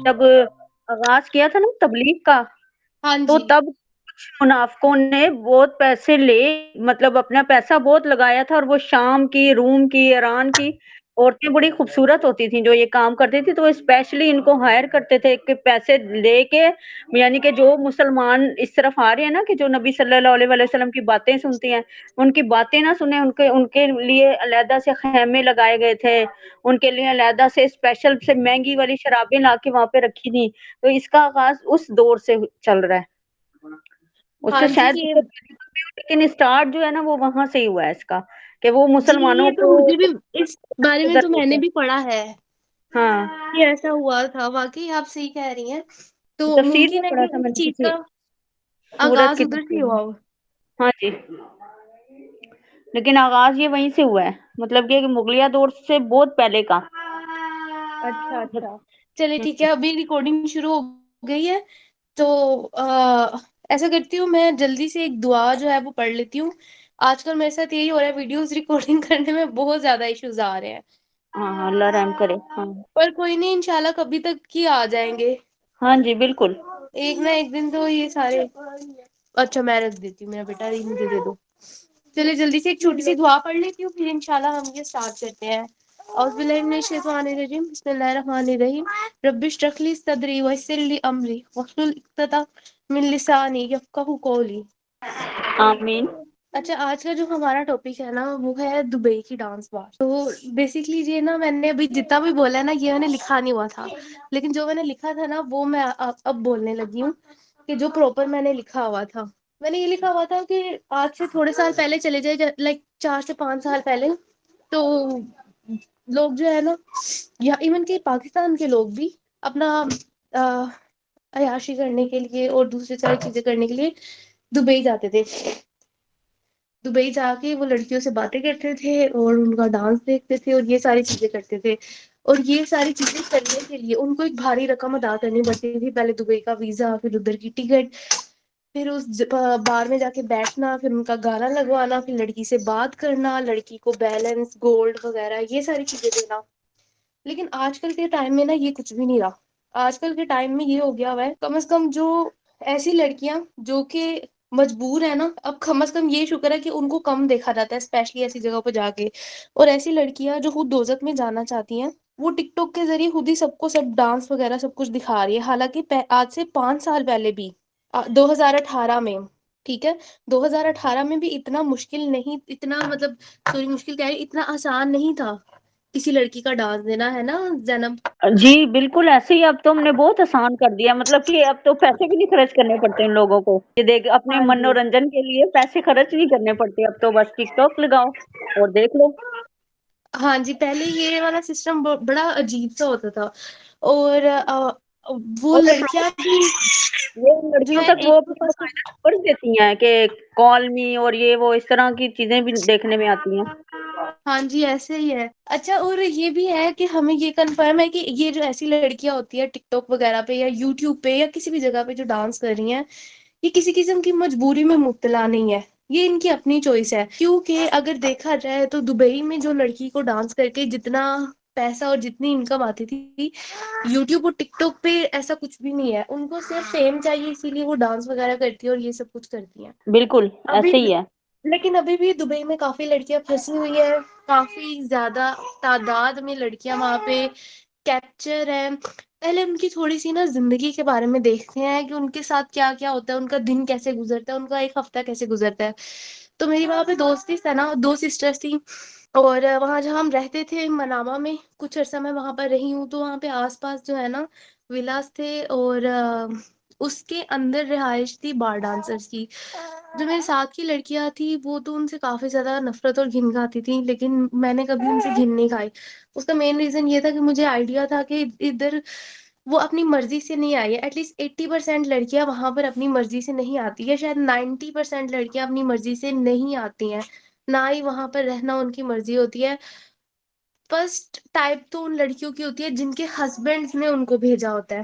جب آغاز کیا تھا نا تبلیغ کا، ہاں تو جی، تب کچھ منافقوں نے بہت پیسے لے، مطلب اپنا پیسہ بہت لگایا تھا، اور وہ شام کی، روم کی، ایران کی عورتیں بڑی خوبصورت ہوتی تھیں جو یہ کام کرتی تھی، تو وہ اسپیشلی ان کو ہائر کرتے تھے کہ پیسے لے کے، یعنی کہ جو مسلمان اس طرف آ رہے ہیں نا، کہ جو نبی صلی اللہ علیہ وسلم کی باتیں سنتی ہیں، ان کی باتیں نہ سنیں، ان کے لیے علیحدہ سے خیمے لگائے گئے تھے، ان کے لیے علیحدہ سے اسپیشل سے مہنگی والی شرابیں لا کے وہاں پہ رکھی تھی. تو اس کا آغاز اس دور سے چل رہا ہے. اس ہاں سے جی، شاید اس یہ سے پہلے تو بھی ہو، لیکن اسٹارٹ جو ہے نا وہ وہاں سے ہی ہوا ہے اس کا، کہ وہ جی مسلمانوں یہ تو کو مجھے بھی اس بارے میں ادھر تو لے میں نے کے. بھی پڑھا ہے ہاں، کہ ایسا ہوا تھا. واقعی آپ صحیح کہہ رہی ہیں. تو تفسیر میں ممکن ہے پڑھا کہ تھا میں اس نے چیز کسی کا سورت آغاز کی ادھر سے تفسیر ہی میں. ہوا ہو. ہاں جی، لیکن آغاز یہ وہیں سے ہوا ہے، مطلب کہ مغلیہ دور سے بہت پہلے کا. اچھا اچھا، چلے ٹھیک ہے. ابھی ریکارڈنگ شروع ہو گئی ہے تو ایسا کرتی ہوں میں جلدی سے ایک دعا جو ہے وہ پڑھ لیتی ہوں. آج کل میرے ساتھ یہی ہو رہا ہے، ویڈیوز ریکارڈنگ کرنے میں بہت زیادہ ایشوز آ رہے ہیں. ہاں ہاں، اللہ رحم کرے. ہاں پر کوئی نہیں، انشاءاللہ کبھی تک ہی آ جائیں گے. ہاں جی، بالکل. ایک نہ ایک دن تو یہ سارے. اچھا میں رکھ دیتی ہوں، میرا بیٹا یہ مجھے دے دو. چلے جلدی سے ایک چھوٹی سی دعا پڑھ لیتی ہوں، پھر انشاءاللہ ہم یہ اسٹارٹ کرتے ہیں. اعوذ باللہ من الشیطان الرجیم، بسم اللہ الرحمن الرحیم. رب اشرح لی صدری ویسر لی امری واحلل عقدۃ من لسانی یفقہوا قولی. آمین. اچھا، آج کا جو ہمارا ٹاپک ہے نا وہ ہے دبئی کی ڈانس بار. تو بیسکلی یہ نا میں نے ابھی جتنا بھی بولا ہے نا یہ میں نے لکھا نہیں ہوا تھا، لیکن جو میں نے لکھا تھا نا وہ میں اب بولنے لگی ہوں کہ جو پراپر میں نے لکھا ہوا تھا. میں نے یہ لکھا ہوا تھا کہ آج سے تھوڑے سال پہلے چلے جائے، لائک 4 سے 5 سال پہلے، تو لوگ جو ہے نا، یا ایون کہ پاکستان کے لوگ بھی اپنا عیاشی کرنے کے لیے اور دوسری ساری چیزیں کرنے کے لیے دبئی جاتے تھے. دبئی جا کے وہ لڑکیوں سے باتیں کرتے تھے اور ان کا ڈانس دیکھتے تھے اور یہ ساری چیزیں کرتے تھے. اور یہ ساری چیزیں کرنے کے لیے ان کو ایک بھاری رقم ادا کرنی پڑتی تھی. پہلے دبئی کا ویزا، پھر ادھر کی ٹکٹ، پھر اس بار میں جا کے بیٹھنا، پھر ان کا گانا لگوانا، پھر لڑکی سے بات کرنا، لڑکی کو بیلنس، گولڈ وغیرہ یہ ساری چیزیں دینا. لیکن آج کل کے ٹائم میں نا یہ کچھ بھی نہیں رہا. آج کل کے ٹائم میں یہ ہو گیا ہوا ہے، کم از کم جو ایسی لڑکیاں جو کہ مجبور ہے نا، اب کم از کم یہ شکر ہے کہ ان کو کم دیکھا جاتا ہے اسپیشلی ایسی جگہوں پہ جا کے. اور ایسی لڑکیاں جو خود دوزخ میں جانا چاہتی ہیں وہ ٹک ٹاک کے ذریعے خود ہی سب کو سب ڈانس وغیرہ سب کچھ دکھا رہی ہے. حالانکہ آج سے 5 سال پہلے بھی 2018 میں، ٹھیک ہے، 2018 میں بھی اتنا مشکل نہیں، اتنا مطلب سوری مشکل کیا ہے، اتنا آسان نہیں تھا کسی لڑکی کا ڈانس دینا، ہے نا زینب؟ جی بالکل ایسے ہی. اب تو ہم نے بہت آسان کر دیا، مطلب کہ اب تو پیسے بھی نہیں خرچ کرنے پڑتے ان لوگوں کو. یہ دیکھ، اپنے ہاں جی، منورنجن کے لیے پیسے خرچ نہیں کرنے پڑتے اب تو، بس ٹک ٹاک لگاؤ اور دیکھ لو. ہاں جی. پہلے یہ والا سسٹم بڑا عجیب سا ہوتا تھا. اور وہ اور لڑکیاں بھی وہ جو لڑکیوں ہے تک وہ ایک تو اپنی بس. باقاعدہ خبر دیتی ہیں کہ کال می اور یہ وہ اس طرح کی چیزیں بھی دیکھنے میں آتی ہیں. ہاں جی ایسے ہی ہے. اچھا، اور یہ بھی ہے کہ ہمیں یہ کنفرم ہے کہ یہ جو ایسی لڑکیاں ہوتی ہے ٹک ٹاک وغیرہ پہ یا یوٹیوب پہ یا کسی بھی جگہ پہ جو ڈانس کر رہی ہیں، یہ کسی قسم کی مجبوری میں مبتلا نہیں ہے. یہ ان کی اپنی چوائس ہے. کیونکہ اگر دیکھا جائے تو دبئی میں جو لڑکی کو ڈانس کر کے جتنا پیسہ اور جتنی انکم آتی تھی، یوٹیوب اور ٹک ٹاک پہ ایسا کچھ بھی نہیں ہے. ان کو صرف فیم چاہیے، اسی لیے وہ ڈانس وغیرہ کرتی ہے اور یہ سب کچھ کرتی ہیں. بالکل ابھی ایسے ہی ہے. لیکن ابھی بھی دبئی میں کافی لڑکیاں پھنسی ہوئی ہے. کافی زیادہ تعداد میں لڑکیاں وہاں پہ کیپچر ہے. پہلے ان کی تھوڑی سی نا زندگی کے بارے میں دیکھتے ہیں کہ ان کے ساتھ کیا کیا ہوتا ہے، ان کا دن کیسے گزرتا ہے، ان کا ایک ہفتہ کیسے گزرتا ہے. تو میری وہاں پہ دوست تھی نا، 2 سسٹرس تھی. اور وہاں جہاں ہم رہتے تھے منامہ میں، کچھ عرصہ میں وہاں پر رہی ہوں، تو وہاں پہ آس پاس جو ہے نا ولاس تھے اور اس کے اندر رہائش تھی بار ڈانسرس کی. جو میرے ساتھ کی لڑکیاں تھی وہ تو ان سے کافی زیادہ نفرت اور گھن کھاتی تھی، لیکن میں نے کبھی ان سے گھن نہیں کھائی. اس کا مین ریزن یہ تھا کہ مجھے آئیڈیا تھا کہ ادھر وہ اپنی مرضی سے نہیں آئی ہے. ایٹ لیسٹ 80% لڑکیاں وہاں پر اپنی مرضی سے نہیں آتی ہے، شاید 90% لڑکیاں اپنی مرضی سے نہیں آتی ہیں. نہ ہی وہاں پر رہنا ان کی مرضی ہوتی ہے. فرسٹ ٹائپ تو ان لڑکیوں کی ہوتی ہے جن کے ہسبینڈ نے ان کو بھیجا ہوتا ہے.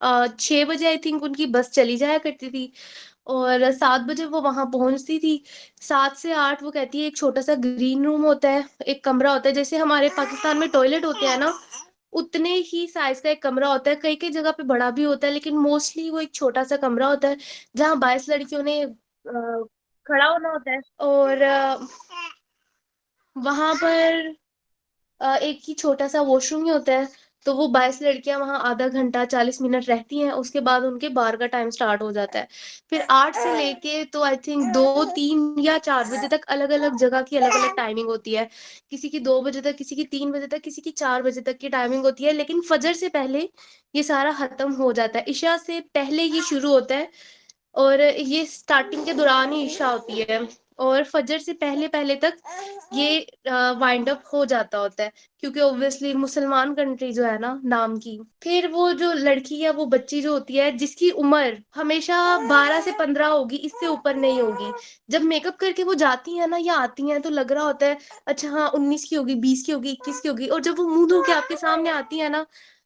6 بجے آئی تھنک ان کی بس چلی جایا کرتی تھی، اور 7 بجے وہ وہاں پہنچتی تھی۔ 7 سے 8 وہ کہتی ہے ایک چھوٹا سا گرین روم ہوتا ہے، ایک کمرہ ہوتا ہے جیسے ہمارے پاکستان میں ٹوائلٹ ہوتے ہیں نا، اتنے ہی سائز کا ایک کمرہ ہوتا ہے، کئی کئی جگہ پہ بڑا بھی ہوتا ہے، لیکن موسٹلی وہ ایک چھوٹا سا کمرہ ہوتا ہے جہاں 22 لڑکیوں نے کھڑا ہونا ہوتا ہے، اور وہاں پر ایک ہی چھوٹا سا واش روم ہی ہوتا ہے۔ تو وہ 22 لڑکیاں وہاں آدھا گھنٹہ 40 منٹ رہتی ہیں، اس کے بعد ان کے بار کا ٹائم سٹارٹ ہو جاتا ہے۔ پھر 8 سے لے کے تو آئی تھنک 2 3 یا 4 بجے تک الگ الگ جگہ کی الگ الگ ٹائمنگ ہوتی ہے، کسی کی 2 بجے تک، کسی کی 3 بجے تک، کسی کی 4 بجے تک کی ٹائمنگ ہوتی ہے، لیکن فجر سے پہلے یہ سارا ختم ہو جاتا ہے، عشاء سے پہلے یہ شروع ہوتا ہے، اور یہ سٹارٹنگ کے دوران ہی عشاء ہوتی ہے، اور فجر سے پہلے پہلے تک یہ وائنڈ اپ ہو جاتا ہوتا ہے، کیونکہ اوبویسلی مسلمان کنٹری جو ہے نا نام کی۔ پھر وہ جو لڑکی یا وہ بچی جو ہوتی ہے جس کی عمر ہمیشہ 12 سے 15 ہوگی، اس سے اوپر نہیں ہوگی، جب میک اپ کر کے وہ جاتی ہیں نا یا آتی ہیں تو لگ رہا ہوتا ہے اچھا ہاں 19 کی ہوگی، 20 کی ہوگی، 21 کی ہوگی، اور جب وہ منہ دھو کے آپ کے سامنے آتی ہے نا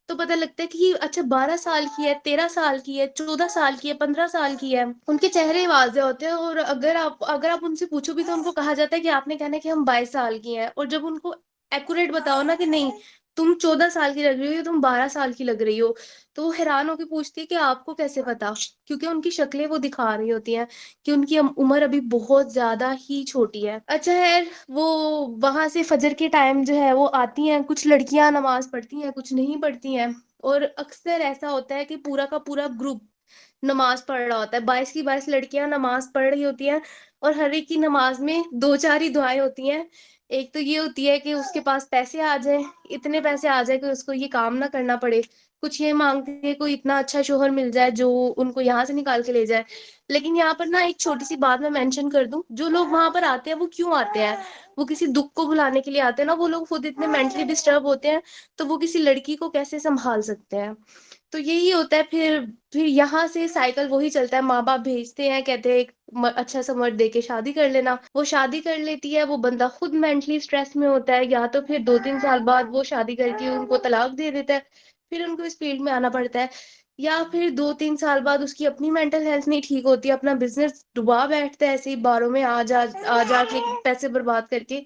تو پتہ لگتا ہے کہ یہ اچھا 12 سال کی ہے، 13 سال کی ہے، 14 سال کی ہے، 15 سال کی ہے۔ ان کے چہرے واضح ہوتے ہیں، اور اگر آپ ان سے پوچھو بھی تو ان کو کہا جاتا ہے کہ آپ نے کہنا ہے کہ ہم 22 سال کی ہیں، اور جب ان کو ایکوریٹ بتاؤ نا کہ نہیں تم 14 سال کی لگ رہی ہو یا تم 12 سال کی لگ رہی ہو، تو وہ حیران ہو کے پوچھتی ہے کہ آپ کو کیسے پتا، کیونکہ ان کی شکلیں وہ دکھا رہی ہوتی ہیں کہ ان کی عمر ابھی بہت زیادہ ہی چھوٹی ہے۔ اچھا خیر، وہ وہاں سے فجر کے ٹائم جو ہے وہ آتی ہیں، کچھ لڑکیاں نماز پڑھتی ہیں، کچھ نہیں پڑھتی ہیں، اور اکثر ایسا ہوتا ہے کہ پورا کا پورا گروپ نماز پڑھ رہا ہوتا ہے، 22 کی 22 لڑکیاں نماز پڑھ رہی ہوتی ہیں، اور ہر ایک کی نماز میں 2 4 ہی دعائیں ہوتی ہیں۔ ایک تو یہ ہوتی ہے کہ اس کے پاس پیسے آ جائیں، اتنے پیسے آ جائے کہ اس کو یہ کام نہ کرنا پڑے، کچھ یہ مانگتے ہیں کوئی اتنا اچھا شوہر مل جائے جو ان کو یہاں سے نکال کے لے جائے۔ لیکن یہاں پر نا ایک چھوٹی سی بات میں مینشن کر دوں، جو لوگ وہاں پر آتے ہیں وہ کیوں آتے ہیں؟ وہ کسی دکھ کو بھلانے کے لیے آتے ہیں نا، وہ لوگ خود اتنے مینٹلی ڈسٹرب ہوتے ہیں تو وہ کسی لڑکی کو کیسے سنبھال سکتے ہیں؟ تو یہی ہوتا ہے۔ پھر یہاں سے سائیکل وہی چلتا ہے، ماں باپ بھیجتے ہیں، کہتے ہیں ایک اچھا سا مرد دے کے شادی کر لینا، وہ شادی کر لیتی ہے، وہ بندہ خود مینٹلی اسٹریس میں ہوتا ہے، یا تو پھر 2 3 سال بعد وہ شادی کر کے ان کو طلاق دے دیتا ہے، پھر ان کو اس فیلڈ میں آنا پڑتا ہے، یا پھر 2 3 سال بعد اس کی اپنی مینٹل ہیلتھ نہیں ٹھیک ہوتی، اپنا بزنس ڈبا بیٹھتا ہے ایسے ہی باروں میں آ جا کے پیسے برباد کر کے،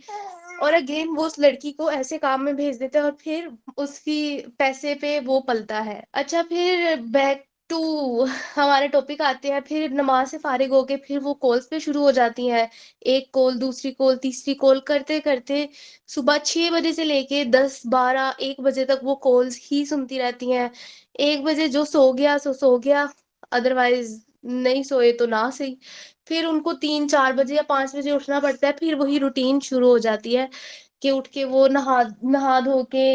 اور اگین وہ اس لڑکی کو ایسے کام میں بھیج دیتا ہے، اور پھر اس کی پیسے پہ وہ پلتا ہے۔ اچھا پھر بیک ٹو ہمارے ٹاپک آتے ہیں، پھر نماز سے فارغ ہو کے پھر وہ کالز پہ شروع ہو جاتی ہیں، ایک کال، دوسری کال، تیسری کال کرتے کرتے صبح 6 بجے سے لے کے 10 12 1 بجے تک وہ کالز ہی سنتی رہتی ہیں۔ 1 بجے جو سو گیا سو سو گیا، ادروائز نہیں سوئے تو نہ صحیح، پھر ان کو 3 4 بجے یا 5 بجے اٹھنا پڑتا ہے، پھر وہی روٹین شروع ہو جاتی ہے کہ اٹھ کے وہ نہا دھو کے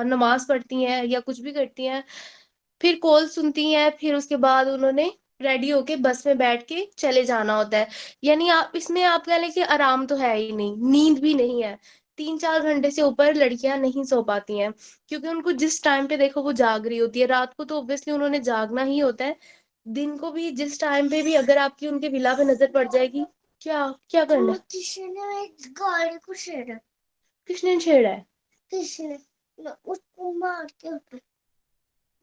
نماز پڑھتی ہیں یا کچھ بھی کرتی ہیں، پھر کال سنتی ہیں، پھر اس کے بعد انہوں نے ریڈی ہو کے بس میں بیٹھ کے چلے جانا ہوتا ہے۔ یعنی آپ اس میں آپ کہہ لیں کہ آرام تو ہے ہی نہیں، نیند بھی نہیں ہے، 3 4 گھنٹے سے اوپر لڑکیاں نہیں سو پاتی ہیں، کیونکہ ان کو جس ٹائم پہ دیکھو وہ جاگ رہی ہوتی ہے، رات کو تو اوبویسلی انہوں نے جاگنا ہی ہوتا ہے، دن کو بھی جس ٹائم پہ بھی اگر آپ کی ان کے ولا پہ نظر پڑ جائے گی۔ کیا کیا کرنا ہے؟ کسی نے گاڑی کو چھیڑا، کس نے چھیڑا ہے؟ کسی نے اس کو مار کے،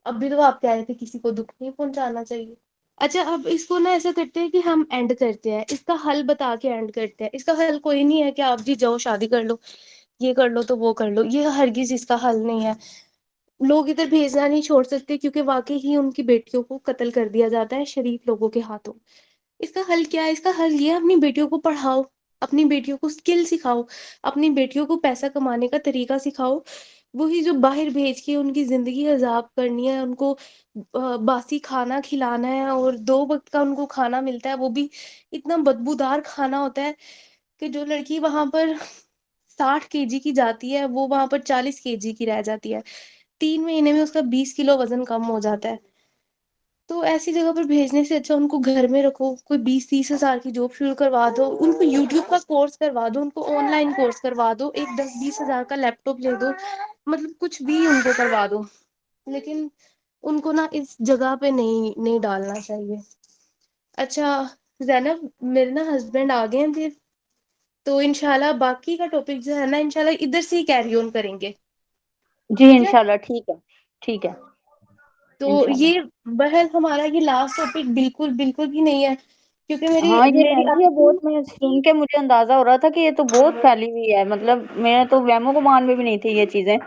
اب بھی تو آپ کہہ رہے تھے کسی کو دکھ نہیں پہنچانا چاہیے۔ اچھا اب اس کو نا ایسا کرتے ہیں کہ ہم اینڈ کرتے ہیں، اس کا حل بتا کے اینڈ کرتے ہیں۔ اس کا حل کوئی نہیں ہے کہ آپ جی جاؤ شادی کر لو، یہ کر لو تو وہ کر لو، یہ ہرگز اس کا حل نہیں ہے۔ لوگ ادھر بھیجنا نہیں چھوڑ سکتے کیونکہ واقعی ہی ان کی بیٹیوں کو قتل کر دیا جاتا ہے شریف لوگوں کے ہاتھوں۔ اس کا حل کیا ہے؟ اس کا حل یہ ہے اپنی بیٹیوں کو پڑھاؤ، اپنی بیٹیوں کو اسکل سکھاؤ، اپنی بیٹیوں کو پیسہ کمانے کا طریقہ سکھاؤ۔ وہی جو باہر بھیج کے ان کی زندگی عذاب کرنی ہے، ان کو باسی کھانا کھلانا ہے، اور 2 وقت کا ان کو کھانا ملتا ہے، وہ بھی اتنا بدبودار کھانا ہوتا ہے کہ جو لڑکی وہاں پر 60 kg کی جاتی ہے وہ وہاں پر 40 kg کی رہ جاتی ہے، 3 مہینے میں اس کا 20 کلو وزن کم ہو جاتا ہے۔ تو ایسی جگہ پر بھیجنے سے اچھا ان کو گھر میں رکھو، کوئی 20 30 ہزار کی جاب شروع کروا دو، ان کو یوٹیوب کا کورس کروا دو، ان کو آن لائن کورس کروا دو، ایک 10 20 ہزار کا لیپ ٹاپ لے دو، مطلب کچھ بھی ان کو کروا دو، لیکن ان کو نا اس جگہ پہ نہیں ڈالنا چاہیے۔ اچھا زینب، میرے نا ہسبینڈ آ گئے ہیں پھر، تو انشاءاللہ باقی کا ٹاپک جو ہے نا انشاءاللہ ادھر سے ہی کیری آن کریں گے، جی ٹھیک ہے؟ انشاءاللہ ٹھیک ہے، ٹھیک ہے۔ تو انشاءاللہ۔ یہ بہرحال ہمارا یہ لاسٹ ٹاپک بالکل بالکل بھی نہیں ہے، کیونکہ میری ہاں یہ میری پھیلی آپ ہے کی بہت، میں سن کے مجھے اندازہ ہو رہا تھا کہ یہ تو بہت پھیلی ہوئی ہے، مطلب میں تو وہموں گمان میں بھی نہیں تھی یہ چیزیں،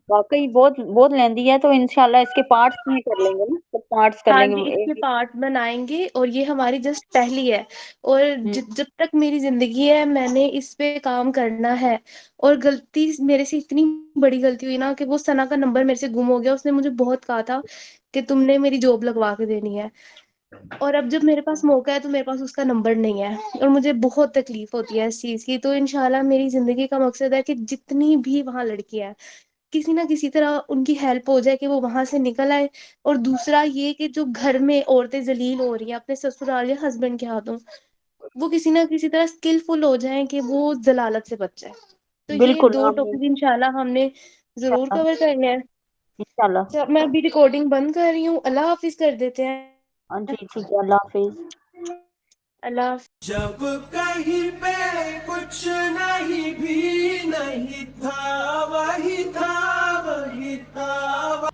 واقعی بہت بہت لیندی ہے، تو انشاءاللہ اس کے پارٹس میں کر لیں گے نا، تو پارٹس کر ہاں لیں جی اس گے کے ایک پارٹ بنائیں گے، اور یہ ہماری جسٹ پہلی ہے، اور ایک۔ جب تک میری زندگی ہے میں نے اس پہ کام کرنا ہے۔ اور غلطی میرے سے اتنی بڑی غلطی ہوئی نا کہ وہ ثنا کا نمبر میرے سے گم ہو گیا، اس نے مجھے بہت کہا تھا کہ تم نے میری جاب لگوا کے دینی ہے، اور اب جب میرے پاس موقع ہے تو میرے پاس اس کا نمبر نہیں ہے، اور مجھے بہت تکلیف ہوتی ہے اس چیز کی۔ تو انشاءاللہ میری زندگی کا مقصد ہے کہ جتنی بھی وہاں لڑکی ہے کسی نہ کسی طرح ان کی ہیلپ ہو جائے کہ وہ وہاں سے نکل آئے، اور دوسرا یہ کہ جو گھر میں عورتیں ذلیل ہو رہی ہیں اپنے سسرال یا ہسبینڈ کے ہاتھوں، وہ کسی نہ کسی طرح اسکلفل ہو جائیں کہ وہ ضلالت سے بچ جائے۔ تو یہ بالکل دو آمین، ٹاپک انشاءاللہ ہم نے ضرور انشاءاللہ کور کرنے ہیں۔ انشاءاللہ۔ اچھا میں ابھی ریکارڈنگ بند کر رہی ہوں، اللہ حافظ کر دیتے ہیں۔ ہاں جی ٹھیک ہے، اللہ حافظ۔ اللہ حافظ۔ جب کہیں پہ کچھ نہیں بھی نہیں تھا، وہی تھا وہی تھا۔